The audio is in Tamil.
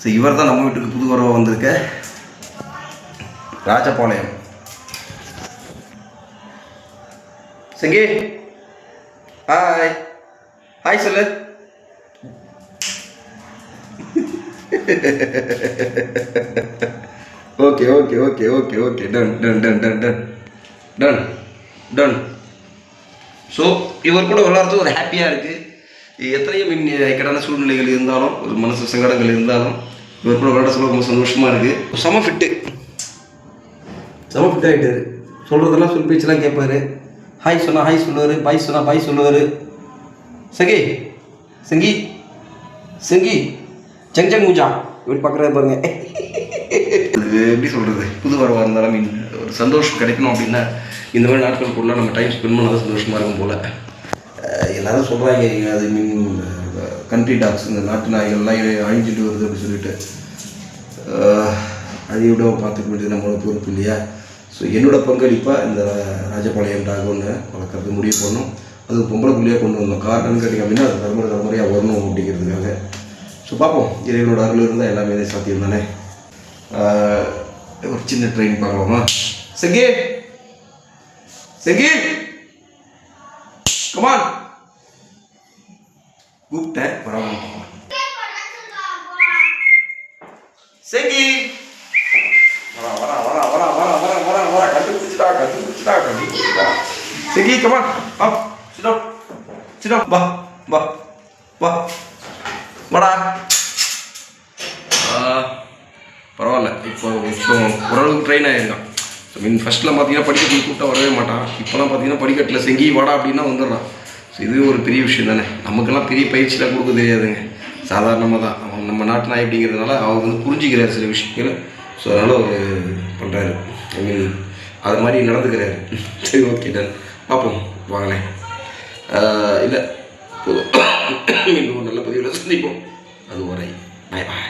ஸோ இவர் தான் நம்ம வீட்டுக்கு புது வரவாக வந்திருக்க ராஜபாளையம். செங்கி ஹாய் ஹாய் சொல்லு. Okay okay okay okay okay done done done done done done done. So இவர் கூட விளையாடுறது ஒரு ஹாப்பியாக இருக்குது. எத்தனையோ இக்கடான சூழ்நிலைகள் இருந்தாலும் ஒரு மனசு சங்கடங்கள் இருந்தாலும் இவர் கூட விளையாட சொல்ல ரொம்ப சந்தோஷமாக இருக்குது. செம ஃபிட் ஆகிட்டார். சொல்கிறதெல்லாம் சொல் பேச்செல்லாம் கேட்பார். ஹாய் சொன்னால் ஹாய் சொல்லுவார், பாய் சொன்னால் பாய் சொல்லுவார். செங்கி செங்கி செங்கி ஜங் ஜங் மூஜா இப்படி பார்க்குறது பாருங்க. அது எப்படி சொல்கிறது, புது வரவாக இருந்தாலும் மீன் ஒரு சந்தோஷம் கிடைக்கணும் அப்படின்னா இந்த மாதிரி நாட்களுக்குள்ள நம்ம டைம் ஸ்பெண்ட் பண்ணால் சந்தோஷமாக இருக்கும் போல். எல்லோரும் சொல்கிறாங்க அது மீன் கண்ட்ரி டாக்ஸ் இந்த நாட்டு நாய்கள்லாம் அழிஞ்சிட்டு வருது அப்படின்னு சொல்லிட்டு. அழிவிட பார்த்துக்க வேண்டியது நம்மளோட பொறுப்பு இல்லையா? ஸோ என்னோடய பங்களிப்பாக இந்த ராஜபாளையம் டாக் ஒன்று வளர்க்குறது முடிவு பண்ணோம். அது பொம்பளை புள்ளியாக கொண்டு வந்தோம். காரணம்னு கேட்டிங்க அப்படின்னா அது தலைமுறையாக வரணும் அப்படிங்கிறதுக்காக. ஸோ பார்ப்போம், இறைவனோட அருள் இருந்தால் எல்லாமே சாத்தியம் தானே. ஒரு சின்ன ட்ரெயின் பார்க்கலாமா? செங்கி செங்கி கமான் கூப்பிட்டேன் பரவாயில்ல. செங்கி வரா வரா வரா வரா வரா வரா வரா வரா கண்டுபிடிச்சிட்டா கண்டுபிடிச்சிட்டா கண்டுபிடிச்சிட்டா. செங்கி கமான் அப் சிடோ சிடோ வா வா வா வாடா. பரவாயில்ல, இப்போ ஓரளவுக்கு ட்ரெயின் ஆகிருக்கான். ஸோ மீன் ஃபஸ்ட்டில் பார்த்தீங்கன்னா படிக்கட்டில் கூப்பிட்டா வரவே மாட்டான். இப்போலாம் பார்த்தீங்கன்னா படிக்கட்டில் செங்கி வாடா அப்படின்னா வந்துடுறான். ஸோ இதுவே ஒரு பெரிய விஷயம் தானே. நமக்கெல்லாம் பெரிய பயிற்சியெலாம் கொடுக்க தெரியாதுங்க, சாதாரணமாக தான். அவன் நம்ம நாட்டு நாய் அப்படிங்கிறதுனால அவர் வந்து புரிஞ்சிக்கிறார் சில விஷயங்கள். ஸோ அதனால் அவர் பண்ணுறாரு, ஐ மீன் அது மாதிரி நடந்துக்கிறாரு. சரி ஓகே டன், பார்ப்போம் வாங்களேன். இல்லை போதும், இன்னும் ஒரு நல்ல பதிவில் சந்திப்போம். அது வரை பாய் பாய்.